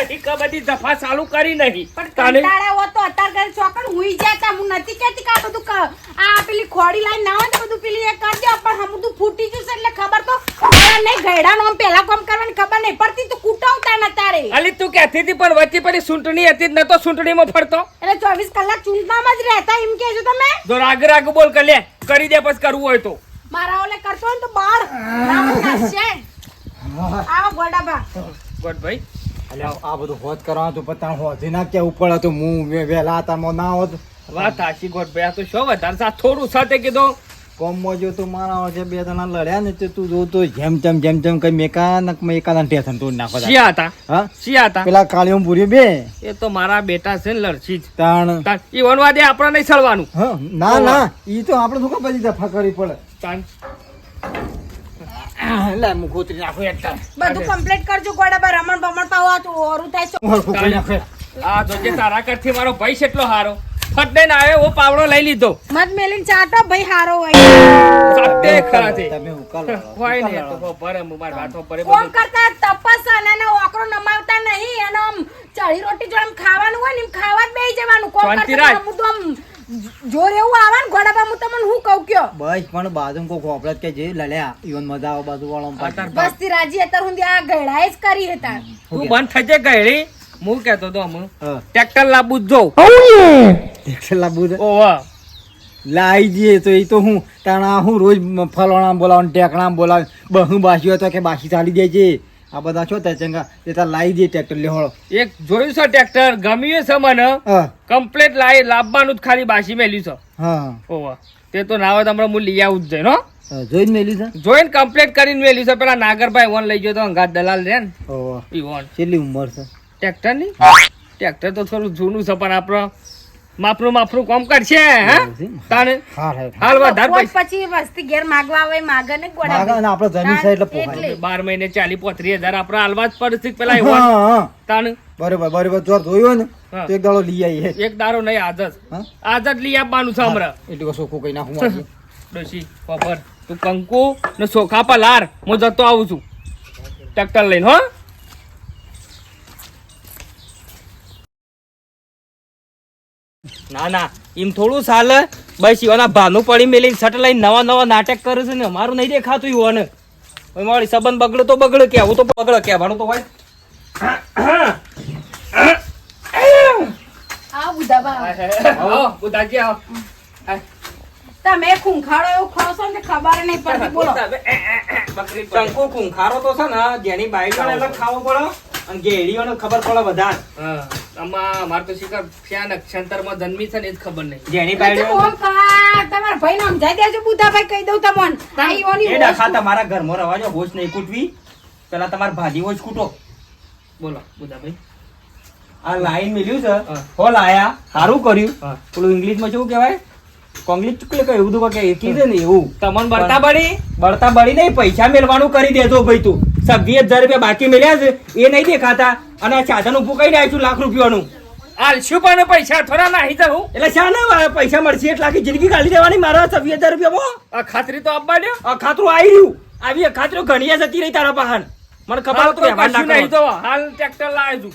નહીં કે બધી દફા ચાલુ કરી નહીં પણ કંટાળા હો તો અત્યારે ઘરે ચોકડ હુઈ જતા હું નથી કહેતી કે આ બધું આ પેલી ખોડી લાઈન ના હોય તો બધું પેલી એ કરજે પણ હમ બધું ફૂટી જશે એટલે ખબર તો નહીં ગયડા નો પેલા કામ કરવાની ખબર નહીં પડતી તો કૂટાવતા ન તારે અલી તું કહેતી હતી પણ વચ્ચે પેલી સૂંટણી હતી જ નતો સૂંટણીમાં ફરતો એટલે 24 કલાક ચૂંટણામાં જ રહેતા એમ કહેજો તમે જો રાગ રાગ બોલ કે લે કરી દે પછી કરવું હોય તો મારા ઓલે કરતો હોય ને તો બાર રામ નાશે આવો ગોડાબા ગોડ ભાઈ અલ્યા આ બધું હોત કરવાનું તો પતા હોતી ના કે ઉપર હતો હું વેલા હતા મો ના હોત વાત આશી ગોડ ભાઈ આ તો શો વધારે સા થોડું સાથે કીધું કોમમાં જો તો મારા વચ્ચે બે જણા લડ્યા ને તે તું જો તો જેમ તેમ કઈ મેકાનક એકાદા ટેશન તોડી નાખો શિયા હતા હા શિયા હતા પેલા કાળીઓ પૂરી બે એ તો મારા બેટા છે ને લડશી જ તાણ ઈ વનવા દે આપણે નહીં સળવાનું હા ના ના ઈ તો આપણે શું પછી દફા કરવી પડે તાન લે હું ગોતરી નાખું એક તાર બધું કમ્પ્લીટ કરજો ગોડાબા રમણ બમણ પાવા તો ઓરું થાય તો હું કોઈ નાખે આ જોજે તારા કરથી મારો ભાઈ કેટલો હારો ફટ દઈને આવ્યો હું પાવડો લઈ લીધો મત મેલીને ચાટો ભાઈ હારો હોય સાતે ખરા છે તમે ઉકાલ હોય ને તો બરે માર વાતો પરે કોમ કરતા તપસ અને ઓકરો નમાવતા નહીં અને આમ ચડી રોટી જોડે આમ ખાવાનું હોય ને એમ ખાવા જ બેહી જવાનું કોમ કરતા હું તો આમ જોર એવું આવે ને ગોડાબા હું તમને હું કહું કયો બસ પણ બાજુ કો ખોપડત કે જે લડ્યા ઈવન મજા આવે બાજુ વાળો બસ થી રાજી અત્યાર સુધી આ ગયડાએ જ કરી હતા તું બંધ થઈ જાય ગયડી હું કહેતો તો હું હા ટ્રેક્ટર લાવવું જ જો એકલા બુદ ઓવા લાઈ દઈએ તો એ તો હું તાણા હું રોજ ફલોણા બોલાવું ટેકણા બોલાવ બહુ બાસી હોય તો કે બાસી ચાલી જાય છે આ બધા છો તે ચંગા તે તાર લાઈ દે ટ્રેક્ટર લેહોળો એક જોયું છે ટ્રેક્ટર ગમ્યું છે મને હા કમ્પ્લીટ લાવવાનું જ ખાલી બાસી મેલ્યું છે હા ઓવા તે તો ના હોય તો હમણાં હું લઈ આવું જ જઈને હો જોઈને મેલી છે જોઈને કમ્પ્લીટ કરીને મેલ્યું છે પેલા નાગરભાઈ વન લઈ ગયો તો અંગાત દલાલ રે ને ઓહો ઈ વન કેટલી ઉંમર છે ટ્રેક્ટર ની ટ્રેક્ટર તો થોડું જૂનું છે પણ આપણો માપનું કામ કરશે હે તાને હાલ વધારે પોત પૈસા પછી વસ્તી ઘેર માગવા આવે માગે ને ગોડા આપણે જમીન છે એટલે પોહાય એટલે. 12 મહિને 40-35 હજાર આપણે હાલવા જ પડશે પેલા હા હા તાને બરોબર જોર જોયો ને હા. તો એક દાડો લઈ આવીએ એક દારો નહીં આજ જ હા આજ જ લઈ આપવાનું છે હમણાં એટલું કશું કઈ નાખું મારી. ડોશી ખબર તું કંકુ ને સોખા પલાર હું જતો આવું છું ટ્રેક્ટર લઈને હો ના ના એમ થોડું ચાલે બસ ઈવાના ભાનું પડી મેલીને સટ લઈને નવા નાટક કરે છે ને અમારું નહીં દેખાતું ઈવાને મારી સંબંધ બગડે તો બગડે કેવું તો બગડે કહેવાનું તો હોય આ બુધાબા આવો બુધાજી આવો તમે ખૂંખાડો એવું ખાવ છો ને ખબર નહીં પડતી બોલો કંકુ ખૂંખારો તો છે ને જેની બાઈડો એટલે ખાવો પડે અને ગેડીઓને ખબર પડે વધારે આમાં મારે તો શિકાર ક્યાં નક્ષત્રમાં જન્મી છે ને એ જ ખબર નહીં જેની તમારા ભાઈ ને સમજાઈ દેજો બુધાભાઈ કહી દઉં તમને આ ઈઓની એ ડખા તમારા ઘરમાં રવાજો હોશ નહીં કૂટવી પેલા તમારા ભાજી હોશ કૂટો બોલો બુધાભાઈ આ લાઈન મિલ્યું છે હો લાયા સારું કર્યું પેલું ઇંગ્લિશમાં શું કહેવાય કોંગ્લિશ ચૂકલે કઈ એવું બધું કે એટલી છે ને એવું તમને બળતા બળી નહીં પૈસા મેળવાનું કરી દેજો ભાઈ તું 20,000 રૂપિયા બાકી મેળ્યા છે એ નહીં દેખાતા અને આ સાધન ઉભું કઈ નાખ્યું લાખ રૂપિયાનું આલશું પણ પૈસા થોડા નાહી જવું એટલે શા ના પૈસા મળશે એટલે આખી જિંદગી કાઢી દેવાની મારા 20,000 રૂપિયામાં આ ખાતરી તો આપવા દો આ ખાતરું આવી રહ્યું આવી ખાતરો ઘણીયા જતી રહી તારા પાહન મને ખબર તો નહીં તો હાલ ટ્રેક્ટર લાવ્યો છું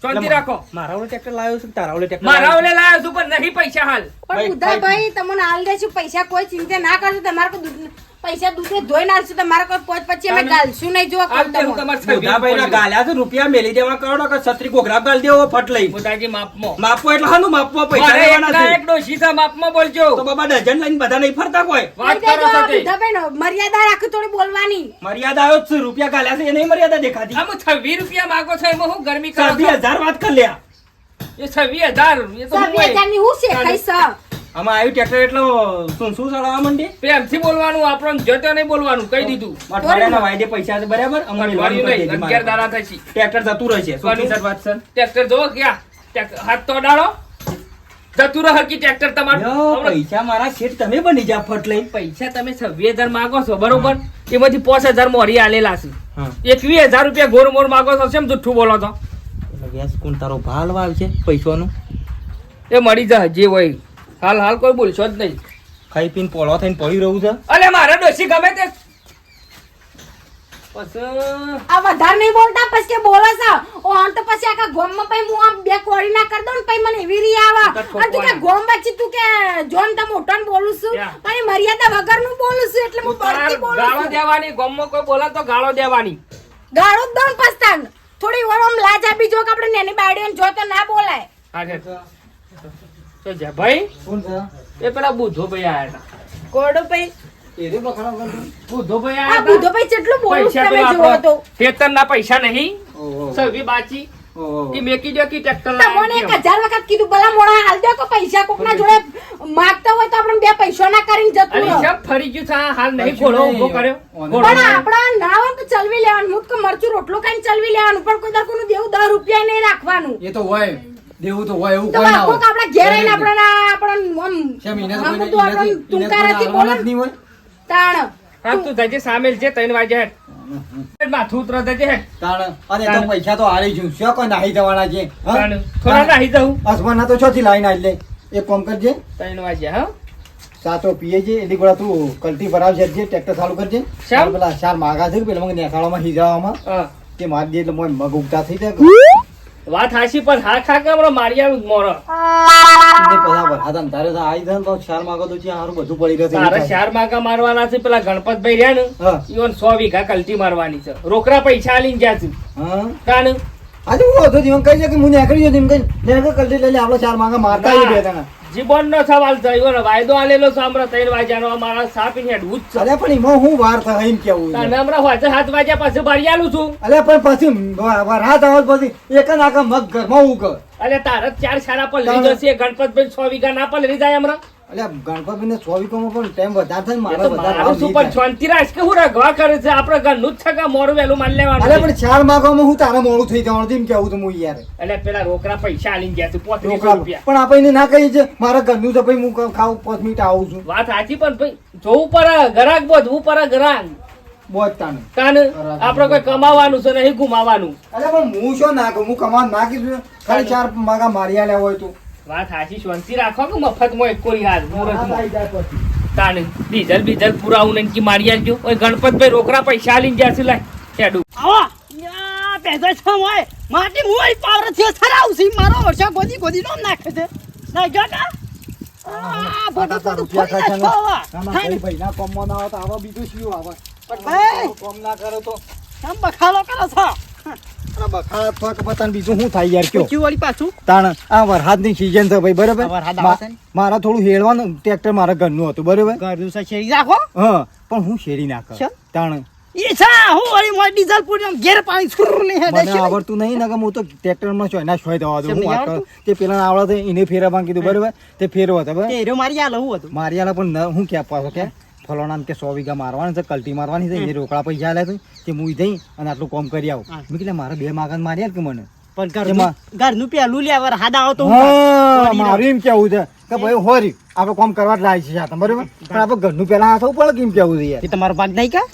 શાંતિ રાખો મારા ઓલે ટ્રેક્ટર લાવ્યો છું તારા ઓલે ટ્રેક્ટર મારા ઓલે લાવ્યો છું પણ નહીં પૈસા હાલ પણ બુધાભાઈ તમને હાલ દેશું પૈસા કોઈ ચિંતા ના કરશો તમારે કોઈ પૈસા દૂધે ધોઈ નાખશું તમારે કોઈ પોચ પછી અમે ગાલશું નહીં જો બુધાભાઈ ગાલ્યા તો રૂપિયા મેલી દેવા કરો કે છત્રી કોગરા ગાલ દેવો ફટ લઈ બુધાજી માપો એટલે હાનું માપો પૈસા લેવાના છે એક ડોશી છે માપમાં બોલજો તો બાબા ડઝન લઈને બધા નહીં ફરતા કોઈ વાત કરો છો તે બુધાભાઈ મર્યાદા રાખો થોડી બોલવાની મર્યાદા આવ્યો જ છે રૂપિયા ગાલ્યા છે એ નહીં મર્યાદા દેખાતી આમ 26 રૂપિયા માંગો છો એમાં હું ગરમી કરો 26,000 વાત કર લ્યા એ 26,000 એ તો 26,000 ની હું છે ખાઈસ આમાં આવ્યું ટ્રેક્ટર એટલે શું ચડાવવા માંડી પ્રેમથી બોલવાનું આપણને જતો નહીં બોલવાનું કહી દીધું અઠવાડિયાના વાયદે પૈસા છે બરાબર અમે 11 દાડા થશે ટ્રેક્ટર જતું રહેશે વાત છે ટ્રેક્ટર જો ક્યાં હાથ તો ડાળો જતું રહે કે ટ્રેક્ટર તમારું પૈસા મારા શેઠ તમે બની જા ફટ લઈ પૈસા તમે 26,000 માંગો છો બરોબર એમાંથી 5,000 મોરી આલેલા છે 21,000 રૂપિયા ગોર મોર માંગો છો કેમ જુઠ્ઠું બોલો છો એટલે વ્યાસ કોણ તારો ભાલ વાવ છે પૈસાનું એ મળી જાય જે હોય હાલ કોઈ બોલશો જ નહીં ખાઈ પીને પોળો થઈને પડી રહ્યું છે અલે મારે ડોશી ગમે તે આ વધારે નહીં બોલતા પછી કે બોલો છો ઓ નોન તો પછી આખા ગોમમાં પછી હું આમ બે કોળી ના કરી દઉં ને પછી મને એવી રી આવે અને તું કે ગોમ વચ્ચે તું કે જોન તો મોટો ને બોલું છું પણ એ મર્યાદા વગર નું બોલું છું એટલે હું બળતી બોલું ગાળો છું દેવાની ગોમમાં કોઈ બોલા તો ગાળો દેવાની ગાળો જ દઉં ને પસ્તાન થોડી વાર આમ લાજ આપી જો કે આપણે નેની બાયડીને જો તો ના બોલાય હા છે તો જા ભાઈ કોણ છે એ પેલા બુધો ભાઈ આયા હતા કોડો પછી એ રે બખાડા કરતો બુધો ભાઈ આ આયા બુધો ભાઈ કેટલું બોલું છું તમે જુઓ તો ખેતરના પૈસા નહીં ઓહો સવી બાચી ઓહો ઈ મેકી દો કી ટ્રેક્ટર તમને 1000 વખત કીધું ભલા મોણા હાલ દો કે પૈસા કોકના જોડે માંગતા હોય તો આપણે બે પૈસા ના કરીને જતું અરે રહો સબ ફરી ગયું છે હાલ નહીં ઘોડો ઊભો કર્યો ઘોડો પણ આપડા ના હોય તો ચલવી લેવાનું મુત કે મરચું રોટલો ખાઈને ચલવી લેવાનું પણ કોઈ દર કોનું દેવું 10 રૂપિયા નહીં રાખવાનું એ તો હોય દેવું તો હોય એવું તો કોઈ ના કોક આપડા ઘેર આઈને આપણને આમ શેમ એને તો આમ કોઈને- બધું આપણને એને તો ટૂંકારાથી કોઈને બોલે આવવાનું જ નહીં હોય તાણ હા તું જજે સામેલ છે 3 વાગે હેડ માથું ઉતરો જજે હેડ તાણ અને તો પૈસા તો હારી છું શું કોઈ નાહી જવાના છે હા? થોડા નાહી જાઉં આસમાનના તો છોથી લાઈન આવી લે એક કામ કરજે 3 વાગે હા સાતો પીએ છે એટલે ગોળા તું કલ્ટી ભરાવજે જે ટ્રેક્ટર ચાલુ કરજે શામ? પેલા ચાર માગા છે પેલા મને નેસાળામાં હિજાવામાં હા. તે મારી દે એટલે મોય મગ ઉગતા થઈ જાય વાત હાચી પણ હા ખા કે હમણાં મારી આવું મોરો ને પછી વરસાદ તારે તો આવી જાય ને તો ચાર માગો તો ત્યાં હારું બધું પડી ગયું તારે છે ચાર માગા મારવાના છે પેલા ગણપતભાઈ રહ્યા ને હા ઈવન 100 વીઘા કલટી મારવાની છે રોકડા પૈસા આલીને જ્યાં છું હા તાણ આજે હું હતો જીવન કહી છે કે હું નીકળી ગયો એમ કઈ નેકળ કલ્ટી લઈ લે આપણે ચાર માગા મારતા આવી બે તને જીવન નો સવાલ છે ઈવન વાયદો આલેલો છે હમણાં 3 વાગ્યાનો અમારા સાપીને હેડવું જ છે અરે પણ એમાં હું વાર થાય એમ કેવું છે. તાને હમણાં વાજે 7 વાગ્યા પાછું બારી આલું છું અરે પણ પછી વરસાદ આવે પછી એક જ આખા મગ ઘરમાં ઉગ અલે તારે 4 સાડા પર લઈ જશે ગણપતભાઈ 6 વીઘા ના પર લઈ જાય હમણાં અરે ગણપતિ ને 100 વીઘામાં પણ ટાઈમ વધારે થાય ને એ મારે તો વધારે મારું શું પણ શાંતિ રાખ કે હું રગવા કરે છે આપણે ઘરનું જ છે કે મોરું વહેલું માન અરે લેવાનું પણ ચાર માગવામાં હું તારે મોડું થઈ જવાનું એમ કેવું તો હું યાર એટલે પેલા રોકડા પૈસા આલીને ગયા છે 35 રોકડા. રૂપિયા પણ આપણે ના કહી છે મારા ઘરનું છે ભાઈ હું ખાવું 5 મિનિટ આવું છું વાત સાચી પણ ભાઈ જોવું પર ગરાક બોધવું પર ગરાક બોજ તાને કાન આપણે કોઈ કમાવાનું છે નહીં ગુમાવાનું અરે પણ હું શું ના કહું હું કમાવાનું ના કીધું ખાલી ચાર માગા મારી આલ્યા હોય તો વાત સાચી શાંતિ રાખો કે મફતમાં એક કોરી હાલ આ મુહૂર્તમાં થઈ જાય પછી. તાને ડીઝલ બીઝલ પુરાવું નહીં કે મારી આલજો ઓય ગણપતભાઈ રોકડા પૈસા આલીને ગયા છે લાય હેડું આવો યા બેસો છો મોય માટી મોય પાવર થયો થરાવસી મારો વર્ષા ગોદી નો નાખે છે ના ગટા આ બોટો તો રૂપિયા ફોડી ખર્ચાનો. નાખો આવા આમાં ખાઈને કઈ ભાઈના કોમમાં ના આવે તો આવા બીજું શું આવે પણ ભાઈ કોમ ના કરો તો કેમ બખાલો કરો છો અરે બખાડા થોક બતાન બીજું શું થાય યાર કયો પૂછ્યું વળી પાછું તાણ આ વરસાદની season છે ભાઈ બરાબર આ વરસાદ આવે છે ને? મારા થોડું હેળવાનું ટ્રેક્ટર મારા ઘરનું હતું બરાબર ઘરનું છે શેરી રાખો હા પણ હું શેરી ના કર શેમ? તાણ એ છા હું વળી મોય ડીઝલ પૂરી ઘેર પાણી છુરુ નહીં હેડે મને આવડતું નહીં ને કે હું તો ટ્રેક્ટરમાં ચોયના છોય દવા દઉં શેમ હું નહીં વાત કરું. તે પેલા આવડે તો એને ફેરવવા કીધું બરાબર તે ફેરવો હતો બરાબર એરો મારી આલો હું હતું મારી આલા પણ હું ક્યાં પાછો કે ફલોણા કે 100 વીઘા મારવાની છે કલ્ટી મારવાની છે એ રોકડા પૈસા આલ્યા છે તે હું જઈ અને આટલું કોમ કરી આવું હા. મેં કીધું મારે 2 માગા મારી આલ કે મને પણ ઘરનું એમાં? ઘરનું પેલું લેવર હાદ આવો તો હું હા, કરી મારું એમ કેવું છે કે ભાઈ હોરી આપણે કોમ કરવા જ લાગે છે સાથે બરાબર પણ આપણે ઘરનું પેલા હાથવું પડે કેમ કેવું છે યાર એ તમારો ભાગ નહીં કા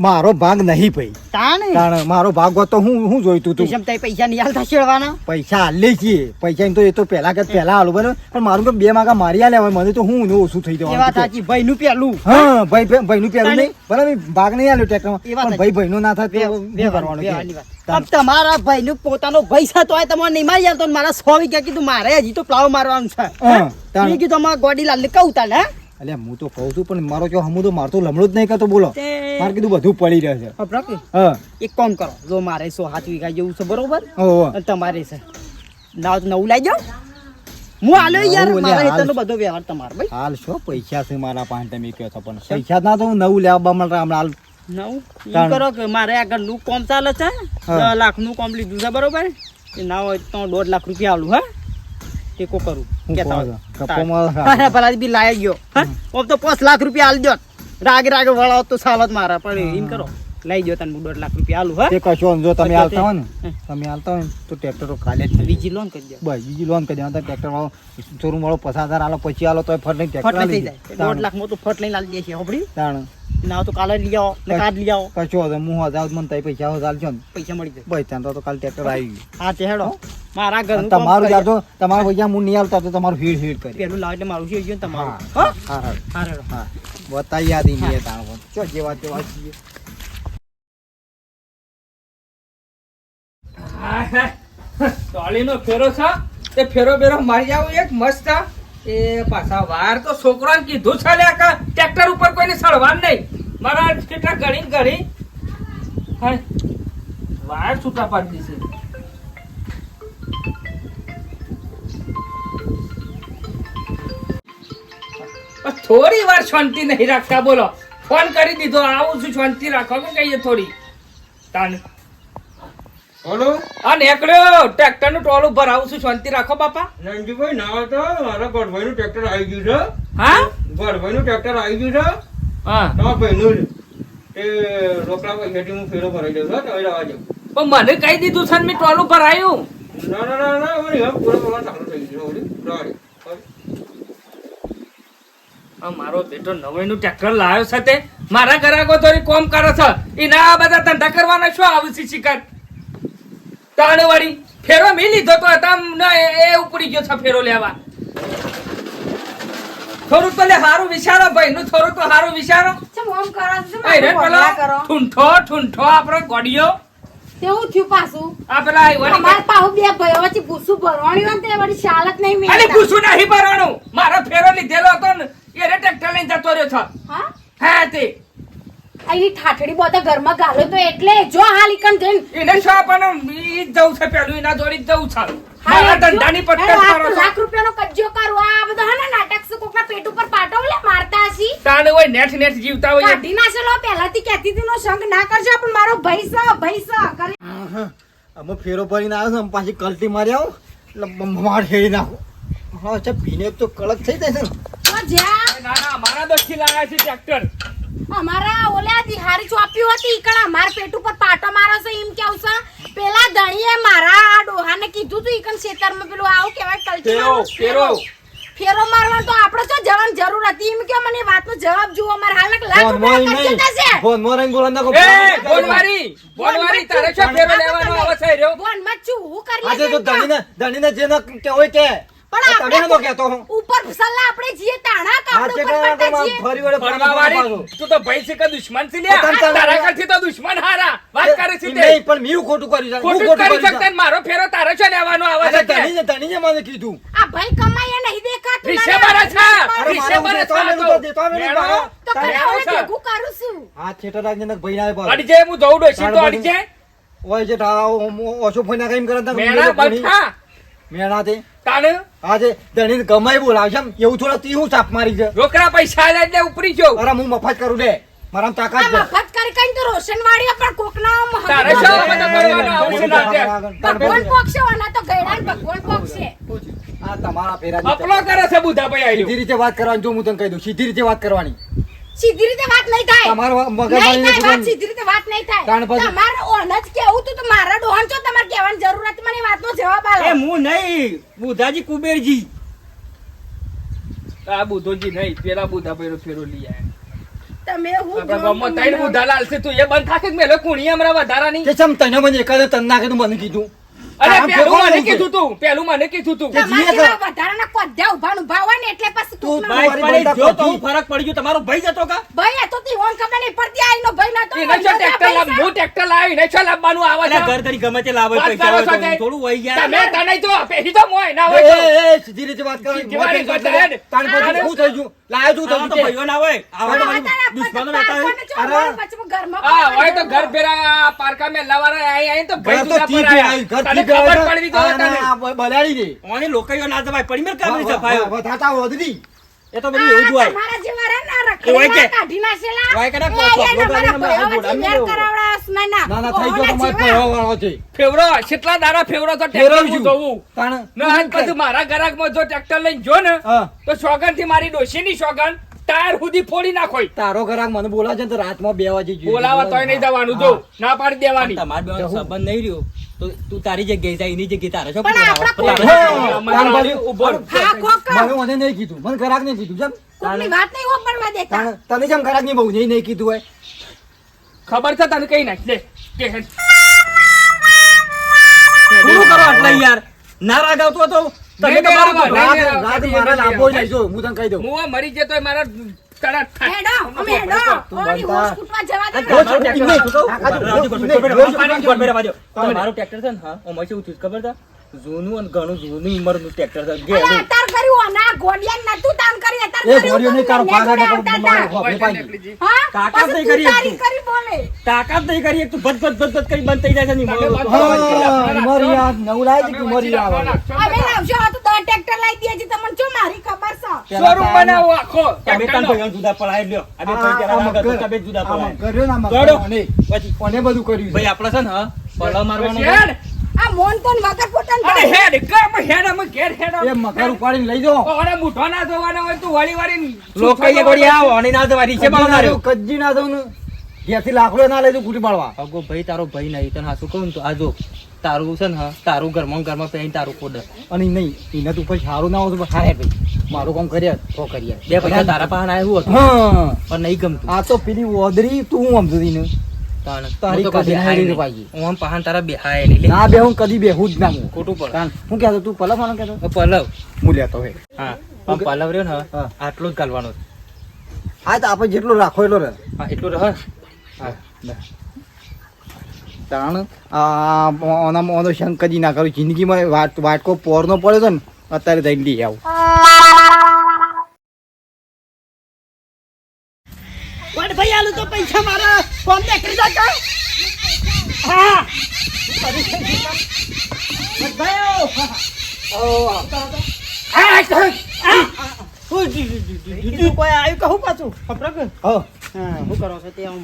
મારો ભાગ નહીં ભાઈ તાણે કારણ મારો ભાગ હોત તો હું જોઈતું તું તું તઈ પૈસા નહીં આલતા શેડવાના પૈસા હાલે છીએ પૈસા તો એ તો પેલા કે પેલા હાલું બરાબર પણ મારું તો 2 માગા મારી આલ્યા હોય મને તો હું ઓછું થઈ એ વાત જવાનું સાચી ભાઈ નું પેલું હા ભાઈનું પેલું નહીં બરાબર ભાગ નહીં આલ્યો ટ્રેક્ટરમાં એ વાત પણ ભાઈનો ના થાય તો શું કરવાનું કે? આમ તમારા ભાઈ નું પોતાનો પૈસા તો તમારે નહીં મારી આવતો મારા 100 વીઘા કીધું મારે હજી તો પ્લાવ મારવાનું છે હા, તાણ. મેં કીધું અમારા ગોડીલાલ ને કહું તાને હે? અલ્યા હું તો કહું છું પણ મારો જો હમું તો મારતો લમણું જ નહીં કરતો બોલો તે- મારે કીધું બધું પડી રહે છે હા, પ્રકૃતિ. હા એક કામ કરો જો મારે 107 વીઘા જેવું છે બરોબર ઓહો. અને તમારે છે ના તો નવું લાવી જાઓ હું આલ્યો યાર નવું મારા લે, હાલ. હેતરનો બધો વ્યવહાર તમારો ભાઈ હાલ શું પૈસા છે મારા પાંચ તમે કહો છો પણ પૈસા ના તો હું નવું લેવા મળે હમણાં હાલ નવું ઈ તાણ. કરો કે મારે આગળનું કોમ ચાલે છે હા. 10 લાખનું કોમ લીધું છે બરોબર એ ના હોય તો 1.5 લાખ રૂપિયા આલું હા ટેકો કરું હું કેતા કહું હોય. છું, કપોમાં તાણ. હા, પેલા બી લાવી ગયો હા ઓમ તો 5 લાખ રૂપિયા આલ દો રાગે રાગે વળાવ તો સાલત મારા પણ એમ કરો લઈ ગયો તને 1.5 લાખ રૂપિયા આલું હા તે કશો જો તમે પછી આવતા હોય ને હમ. તમે આવતા હોય ને તો ટ્રેક્ટર તો કાલે જ થઈ જાય. બીજી લોન કરી દો બસ બીજી લોન કરી દેવા ટ્રેક્ટર વાળો શોરૂમ વાળો 50,000 આલો પછી આલો તો ફટ લઈને ફટ ટ્રેક્ટર લઈ આલી થઈ દે. જાય 1.5 લાખ માં તો ફટ લઈને લાવી દેશે હોબડી તાણ ના તો કાલે લઈ આવો ને કાલ લઈ આવો કશો હતો હું હજાર મને તઈ પૈસા હાલજો ને પૈસા મળી જાય બસ ત્યાં તો કાલે ટ્રેક્ટર આવી ગયું હા તે હેડો મારા અને ઘરનું તમારું જાતો તમારા પૈસા હું નહીં આવતા તો તમારું હીડ હીડ કરી પેલું લાવ એટલે મારું છે ગયું હા તમારું હા હા હા હા હેડો હા બતાઈ યાદ નહીં તાણ ચો જેવા તેવા છીએ ટોલીનો ફેરો છે તે ફેરો બેરો મારી આવું એક મસ્ત એ પાછા વાર તો છોકરાને કીધું છે લે કે ટ્રેક્ટર ઉપર કોઈને સળવાનું નહીં મારા કેટલા ઘણી હા વાર છૂટા પાડી દીધી બસ થોડી વાર શાંતિ નહીં રાખતા બોલો ફોન કરી દીધો આવું છું શાંતિ રાખો કે કહીએ થોડી તાન બોલો આ નીકળ્યો ટ્રેક્ટર નું ટોલું ભરાવું છું શાંતિ રાખો બાપા નાનજીભાઈ ના તો મારા ગઢભાઈ નું ટ્રેક્ટર આવી ગયું છે હા ગઢભાઈ નું ટ્રેક્ટર આવી ગયું છે હા તમારા ભાઈનું જ. એ રોકડા પૈસાથી હું ફેરો ભરાઈ દઉં છું તમે જવા જાઓ. પણ મને કહી દીધું છે ને મેં ટોલું ભરાયું ના ના ના ના વળી હવે પૂરા પ્રમાણ ચાલુ થઈ ગયું છે વળી. રાડી. આ મારો બેટો નવાઈનું ટ્રેક્ટર લાવ્યો છે તે મારા ગ્રાહકો થોડી કોમ કરે છે એના આ બધા ધંધા કરવાના શું આવશે શિકાર તાણ વળી ફેરો મેં લીધો તો તમને એ ઉપડી ગયો છે ફેરો લેવા થોડુંક તો લે હારું વિચારો ભાઈ નું થોડુંક તો હારું વિચારો ચમ ઓમ કરો છો ભાઈ રે મારું પેલો ભલા કરો ઠૂંઠો આપણો ગોડિયો તેવું થયું પાછું આ પેલા વળી અમાર પાહુ બે ભાઈઓ વચ્ચે ભૂસું ભરવાની હોય ને તે વળી ચાલત નહીં અરે મેળતા. પૂછું નહીં ભરવાનું મારો ફેરો લીધેલો હતો ને એ ટ્રેક્ટર લઈને જતો રહ્યો છે હા હા તે આની ઠાઠડી બોતા ઘરમાં ગાલો તો એટલે જો હાલ ઈકન જઈને એને શું આપવાનું ઈ જ જવું છે પેલું એના જોડી જ જવું છે હા, મારા એ જો. ધંધાની પટ્ટે એનો મારો આ લાખ રૂપિયાનો કજ્જો કરો આ બધા હે ને નાટક છે કોકના પેટ ઉપર પાટો લે મારતા હસી તાણે હોય નેટ જીવતા હોય કાઢી નાખેલો પહેલાથી કહેતી હતી નો સંગ ના કરજો પણ મારો ભાઈ છે કરી અમે ફેરો ભરીને આવ્યો છે પાછી કલટી મારી આવું એટલે માર હેડી નાખો હા છે પીને તો કડક થઈ જાય છે ને તો જ્યાં ના ના મારા દોસ્તી લાયા છે ટ્રેક્ટર અમારા ઓલા દિહારી ચોપ્યું હતી ઈકણ અમાર પેટ ઉપર પાટો મારો છે એમ કેવું છે પેલા ધણીએ મારા આ ડોહાને કીધું તું ઈકણ ખેતરમાં પેલું આવું કહેવાય કલટી મારવાનું. ફેરો મારવાનો તો આપણે તો જવાની જરૂર હતી એમ કે મને વાતનો જવાબ જુઓ અમાર હાલ લાખ રૂપિયા કજ્જો થશે ફોન મોરંગ બોલા નાખો એ બોલવારી તારે શું ફેરો લેવાનો આવે છે રહ્યો બોન મત છું હું કરી આજે તો લેજે ધણીને જેને કે હોય કે પણ તમે આપણે નો કહેતો હું ઉપર સલ્લા આપણે જીએ તાણા આ કાપડ છે ઉપર કે પડતા જીએ ફરી વળે ફરવાવાળી તું તો ભાઈ છે કે દુશ્મન છે લ્યા તને- તારા કરતી તો દુશ્મન હારા વાત કરે છે તે નહીં પણ મેં ખોટું કર્યું છે હું ખોટું કરી કર્યું શકતા ને મારો ફેરો તારે શું લેવાનો આવે અરે છે કે? ધણીને મને કીધું આ ભાઈ કમાય નહીં દેખાતું રીસે મારા છે અરે રીસે મારો મારા દેતો છે મેં તો દેતો મેં મેળો. મારો. તો તારે ખરા આવું ઓલે છે. ભેગું કરું છું આ થિયેટર રાજ્યના ભાઈ ના ભાઈ અડી જાય હું જઉં ડોશી તો અડી જાય ઓય જે ઓછો ફોન ના કઈમ કરતા મેળા બઠા મેળા તે તાને આજે ધણીને ગમાઈ બોલાવશે એમ એવું થોડા તી હું ચાપ મારી છે રોકડા પૈસા આલે એટલે ઉપરી જો અરે હું મફત કરું લે મારા આ તાકાત છે મફત કરી કઈ તો રોશન વાળી પણ કોકના તારે શું બધા કરવાનો આવું છે નાટક? ભગવાન પોક્ષે વાના તો ગયડા ને ભગવાન પોક્ષે આ તમારા પેરા અપલો કરે છે બુધાભાઈ આયુ સીધી રીતે વાત કરવાની જો હું તને કહી દઉં સીધી રીતે વાત કરવાની સીધી રીતે વાત નહીં થાય તમારો મગજ નહીં થાય વાત સીધી રીતે વાત નહીં થાય તાણ પછી- તમારે ઓન જ કેવું તું તો મારા ડોહન છો તમારે કહેવાની જરૂર હતી મને વાતનો જવાબ એ આલો હું નહીં બુધાજી કુબેરજી. આ બુધોજી નહીં પેલા બુધાભાઈ નો ફેરો લઈ આયા તમે હું આપણા ગામમાં ત્રણ બુધાલાલ છે તું એ બંધ થાકે કે મેલો કુણી હમણાં વધારાની કે ચમ તને મને એકાદ તન નાખે તું મને કીધું અરે આમ પેલું ફેરવવાનું મને છે. કીધું તું પેલું મને કીધું તું કે તમારા જીએ જેવા વધારાના કોદ્યા ઉભા હોય ને એટલે પછી તું કોકના ભાઈ મારી પણ એ બનતા જો તો પછી. ફરક પડી ગયો તમારો ભાઈ જતો કા ભાઈ આ તો તી હોન ખબર નહીં પડતી આઈનો ભાઈ ના તો એને શું ટ્રેક્ટર લાવ હું ટ્રેક્ટર લાવી ને શું લાવવાનું આવે અરે છે ઘર કરી ગમે તે લાવે વાત પૈસા કરો હોય છો તો કે? થોડું વહી ગયા તમે તને જો પેહી તો મોય ના એ, હોય તો એ, એ, સીધી રીતે વાત કરવાની સીધી વાળી મગજ વાત એટલે તાણ પછી શું થઈ ગયું લાયો શું આવા થયું તો ભાઈઓ ના હોય આવા તો તારા દુશ્મનો પપ્પા રહેતા હોય પાડવાને જો મારો પછી ઘરમાં હા હોય તો ઘર ફેરા પારકા મેં લવારા આઈ આઈ તો ભાઈ ઘર તો જુદા ઠીક પર છે, આયા. ઘર તને ઠીક છે. ખબર પડવી જોઈએ આ તને બલાડી દે ઓની લોકાઈઓ ના જવાય પડી મેર કાબરી સફાયો વધાતા વધતી એ તો બધું એવું જ હોય તમારા જેવા રે ના એ હોય કે? રખડેલા કાઢી નાખેલા હોય કે ના? એ એને ચોકલો મારા ગાડીને ભાઈઓ મારા વચ્ચે ઘોડાને મેર લેવો. કરાવડા ના ના થઈ ગયો ઓહના તમારે જેવા. ફરવાનો છે ફેવરો કેટલા દાડા ફેવરો તો ટ્રેક્ટર ફેરવજો. હું જોઉં તાણ ના આજ પછી મારા ગરાકમાં જો ટ્રેક્ટર લઈને જો ને હા તો સોગન થી મારી ડોશીની સોગન ટાયર સુધી ફોડી નાખોય તારો ઘરાક મને બોલાવે છે ને તો રાતમાં 2 વાગે જોઈએ. બોલાવા તોય નહીં જવાનું જો ના પાડી દેવાની તમાર બેનો સંબંધ નહીં રહ્યો તો તું તારી જગ્યાએ જા એની જગ્યાએ તારે શું પણ પકડાવવા? આપણા તારે તાણ બાજુ ઉભો રહો. હા કોક મને મને નહીં કીધું મને ઘરાક નહીં કીધું જેમ કોકની વાત નહીં હોપડવા દેતા તાણ તને જેમ ઘરાક ની બહુ નહીં કીધું હોય ખબર છે તને કઈ નાખ લે કે હે. પૂરું કરો આટલા યાર ના રાગ આવતો હતો તમે નહીં તમારું બરાબર. કરો. નહીં, રાત નહીં, મારા નહીં, લાભો નહીં. નહીં જો હું તને કહી દઉં હું આ મરી જતો મારા તરત થાય. હેડો અમે હેડો તું ઓની બનતા. હોશ કૂટવા જવા દે તમારું ટ્રેક્ટર નહીં, હતું તો? આ કાજુ, રાજુ, નહીં, ગોઠવેલા, નહીં, ગોઠવેલા, ગોઠવેલા, નહીં. તમારું ટ્રેક્ટર છે ને હા ઓમાં શું થયું ખબર છે જૂનું અને ઘણું જૂનું ઉંમરનું ટ્રેક્ટર છે અરે ઘેરું. અતાર કર્યું ના ગોડિયા નતું તાન કરી અતાર એ કર્યું ગોળીઓ નહીં કાઢો, મેં પાછા જોડે નીકળો, આવતા મારે હતા. ખોપરી પાડી. હા તાકાત પછી નહીં તું કરી તારી એકતું. કરી બોલે તાકાત નહીં કરી એક તું ભજ ભજ ભજ ભજ કરી બંધ થઈ જાય છે ને તમે બંધ હા, ઉંમરી આ નવું લાવે છે કે ઉંમરી આવે? હવે લાવશો આ તો 10 ટ્રેક્ટર લાવી દે છે તમને શું મારી ખબર છે શોરૂમ બનાવો આખો તમે તાન ભાઈઓ જુદા પડાય લ્યો આ બે ભાઈ પેલા આમાં આગળ તો કર- તમે જુદા આમાં પડાય કર્યો ને આમાં દોડો. કર્યો ને. પછી કોને બધું કર્યું છે? ભાઈ આપણે છે ને હા પડા મારવાનો છે. હેડ આ મોન તો વગર પોતાને અરે હેડ કમ હેડ અમે ઘેર હેડ એ મકર ઉપાડીને લઈ જાઓ. ઓરે મુઠો ના જોવાના હોય તું વાળી વાળી લોકો કહીએ ગોળી આવો અને ના દવારી છે બાવનારો કજ્જી ના દઉં ને ઘેરથી લાકડો ના લઈ જાઉં કૂટી પાડવા. અગો ભાઈ તારો ભાઈ નહીં તને હાસું કહું ને તો આ જો તારું છે ને હા તારું ઘરમાં પહેરી તારું કોડ અને નહીં એના તું પછી સારું ના હોય તો હારે ભાઈ મારું કામ કર્યા તો કર્યા બે પૈસા તારા પાસે આવ્યું હતું હા પણ નહીં ગમતું આ તો પેલી ઓદરી તું હું સમજતી ને તાણ તારી હું તો કદી કદી હાય નહીં નહીં. પાછી. હું આમ પહાણ તારા બેહાય નહીં લે. ના બે હું કદી બેહું જ ના હું ખોટું પડે તાન હું કહેતો તું પલક મને કહેતો પલવ હું લેતો હે હા આમ પલવ રહ્યો ને હા. આટલો જ ગાલવાનો છે. હા તો આપણે જેટલો રાખો એટલો રહે હા એટલું રહે તાણ ઓનો શંક કદી ના કરું જિંદગીમાં વાટકો પોરનો પડ્યો છે ને અત્યારે જઈને લઈ આવું વડ ભાઈ આલું તો પૈસા મારા ફોન દે કરી દો કે હા વડ ભાઈ કોઈ આવ્યું કહું પાછું ખબર કે હા હા શું કરો છો તે આમ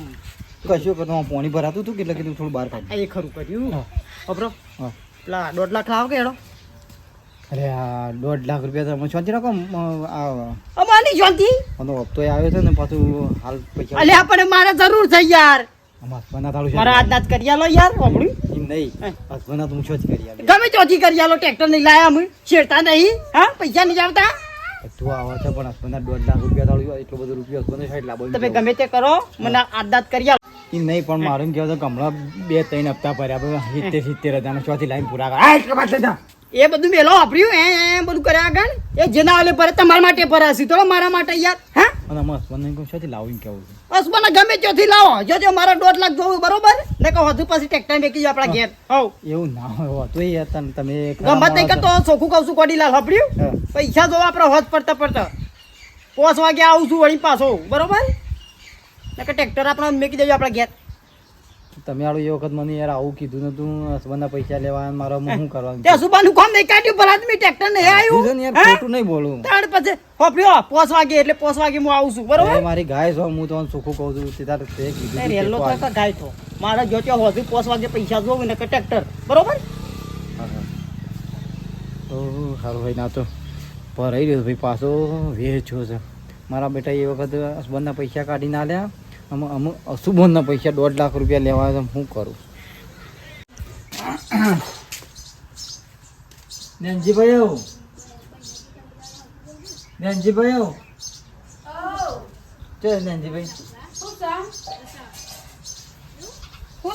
કશું કરતું પાણી ભરાતું હતું કેટલા કીધું થોડું બહાર કાઢ આ એ ખરું કર્યું હા. ખબર હા. પેલા 1.5 લાખ લાવો કે એડો અરે આ 1.5 લાખ રૂપિયા તમે શાંતિ રાખો આ અમારી શાંતિ આનો હપ્તો આવ્યો છે ને પાછું હાલ પૈસા અલે આપણે મારે જરૂર છે યાર આમાં હસબન્ડના થાળું છે મારા આજના જ કરી આલો યાર વાપડ્યું એમ નહીં હે. હસબન્ડના તું શું જ કરી આપે ગમે ચોથી કરી આલો ટ્રેક્ટર નહીં લાયા અમે છેડતા નહીં હા પૈસા નહીં આવતા તું આવે છે પણ હસબન્ડના 1.5 લાખ રૂપિયા થાળું એટલો બધો રૂપિયો હસબન્ડ સાઈડ લાવો તમે ગમે તે કરો મને આજના જ કરી આલો એમ નહીં પણ મારું એમ કહેવાય તો હમણાં 2-3 હપ્તા ભર્યા 70,000 ચોથી લાઈન પૂરા કર આ એટલા બાદ લેતા એ બધું મેલો વાપર્યું એ બધું કર્યા આગળ એ જેના આલે પર તમારા માટે પરાસી તો મારા માટે યાર હા અને આમાં હસબન્ડને કહું ચોથી લાવું એમ કેવું છે બસ મને ગમે ત્યાંથી લાવો જો મારા 1.5 લાખ જોવું બરોબર ને કહો હજુ પછી ટ્રેક્ટર મેકી આપણા ઘેર હવ એવું ના હોય તો એ તમે ગમત નહીં કરતો ચોખ્ખું કહું છું કોડીલાલ વાપર્યું હા. પૈસા જોવા આપણે હોજ પડતા પડતા 5 વાગે આવું છું વળી પાછો બરોબર ને કે ટ્રેક્ટર આપણે મેકી દેજો આપણા ઘેર તમે આડું એ વખત મને યાર આવું કીધું નતું હસબન્ડના પૈસા લેવા મારા હું કરવાનું ત્યાં સુબાનું કામ નહીં કાઢ્યું પર આદમી ટ્રેક્ટર નહીં કીધું ને યાર આવ્યું ખોટું નહીં બોલું ત્યાર પછી હોપ્યો 5 વાગે એટલે 5 વાગે હું આવું છું બરોબર એ મારી ગાય છો હું તમને સુખું કહું છું તે તારે તે કીધું એ તું રેલો તે તો પાડ. કા ગાય તો મારે જો ત્યાં હોજુ 5 વાગે પૈસા જોવું ને કે ટ્રેક્ટર બરોબર હા, હા. ઓહ, સારું ભાઈ ના તો ભરાઈ રહ્યો ભાઈ પાછો વેચ્યો છે મારા બેટા એ વખત હસબન્ડના પૈસા કાઢી ના લ્યા અમુક અશુભનના પૈસા 1.5 લાખ રૂપિયા લેવા આવ્યા છે, હું કરું નેનજીભાઈ નેનજીભાઈ ચલ નેનજીભાઈ શું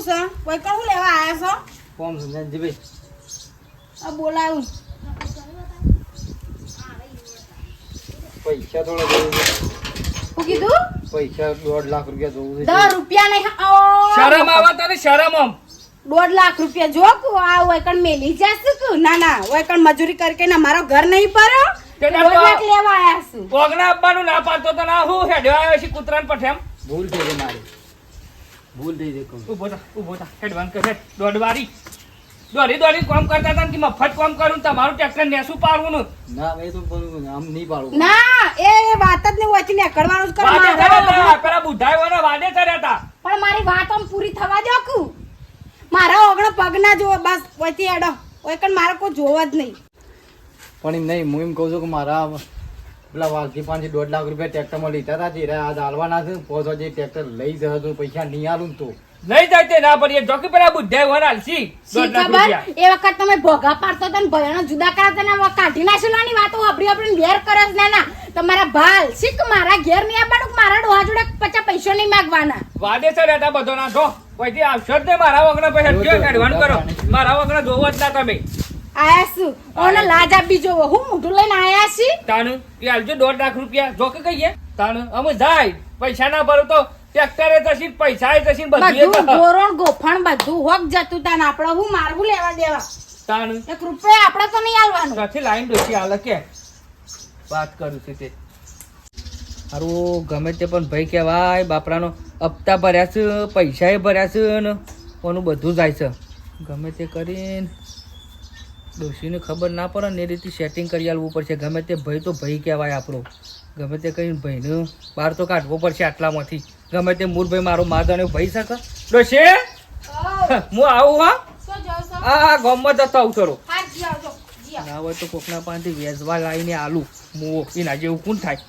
છે કોઈ કહું લેવા આયા છો કોમ છે નેનજીભાઈ આ બોલાવું પૈસા થોડા જોવું છે શું કીધું પૈસા 1.5 લાખ રૂપિયા જોવું છે 10 રૂપિયા નહીં શરમ આવે તને શરમ આમ 1.5 લાખ રૂપિયા જો કે આ વૈકણ મેલી જશે કે ના ના વૈકણ મજૂરી કરીને મારો ઘર નહીં ભર્યો તે 1.5 લાખ લેવા આયા છું પોગણા આપવાનું ના પાડતો તો ના હું હેડ્યો આવ્યો છે કૂતરાને પઠેમ ભૂલ થઈ ગઈ મારી ભૂલ થઈ ગઈ કહું ઉભો થા હેડવાન કરે દોડવારી દોડી કામ કરતા હતા ને કે મફત કામ કરું તમારું ટ્રેક્ટર નેસું પાડવું નું ના એ તો પણ આમ નહીં પાડું ના એ વાત જ નહીં હોતી ને કરવાનું જ કરો વાદે મારે. ચડ્યા હતા પેલા બુધાઈઓના વાદે ચડ્યા હતા પણ મારી વાત આમ પૂરી થવા દો કુ મારા ઓગણો પગ ના જોવો બસ ઓયથી એડો ઓયકણ મારે કોઈ જોવો જ નહીં પણ એમ નહીં હું એમ કહું છું કે મારા પેલા વાલથી 1.5 લાખ રૂપિયા ટ્રેક્ટરમાં લીધા હતા જે આજ હાલવાના છે પહોંચો જે ટ્રેક્ટર લઈ જશે તો પૈસા નહીં આલું ને તો લઈ જાય તે ના પડીએ જોકી પેલા બુધાઈઓના હાલસી શી 1.5 લાખ ખબર રૂપિયા એ વખત તમે ભોગા પાડતો હતા ને ભયણો જુદા કરાતા ને હવે કાઢી નાખેલાની વાતો આપણી આપણી ઘેર કરે છે ના ના તમારા ભાલ શીખ મારા ઘેર નહીં આવવાનું કે મારા ડોહા જોડે 50 પૈસા નહીં માંગવાના વાદે ચડ્યા હતા બધો ના જો કોઈથી આવશો જ નહીં મારા વગર પછી હટક્યો કાઢવાનું કરો મારા વગર જોવો જ ના તમે આયા શું ઓને લાજ આપી જોવો હું મોઢું લઈને આયા છી તાનું કે આલજો 1.5 લાખ રૂપિયા જો કે કહીએ તાનું અમે જાય પૈસા ના ભરો તો ટ્રેક્ટરે તસી પૈસા તસી બધું બધું ગોરણ ગોફણ બધું હોક જતું તા ને આપણે હું મારવું લેવા દેવા તાણ 1 રૂપિયા આપણે તો નહીં આલવાનું. ત્યાંથી લાઈન ડોસી હાલે કે વાત કરું છું તે હારું ગમે તે પણ ભાઈ કહેવાય બાપરાનો હપ્તા ભર્યા છે પૈસાએ ભર્યા છે ને કોનું બધું જાય છે ગમે તે કરીને ડોશીને ખબર ના પડે ને એ રીતે સેટિંગ કરી આલવું પડશે ગમે તે ભાઈ તો ભાઈ કહેવાય આપણો ગમે તે કરીને ભાઈને બહાર તો કાઢવો પડશે આટલામાંથી ગમે તે મૂળભાઈ મારો માદને ભાઈ શકે ડોશી હું આવું હા શું જાઓ છો? આ ગામમાં જતો આવું થોડો હા, જી આવજો, જી આવો. ના હોય તો કોકના પાસેથી વેચવા લાવીને આલું મુઓ એના જેવું કોણ થાય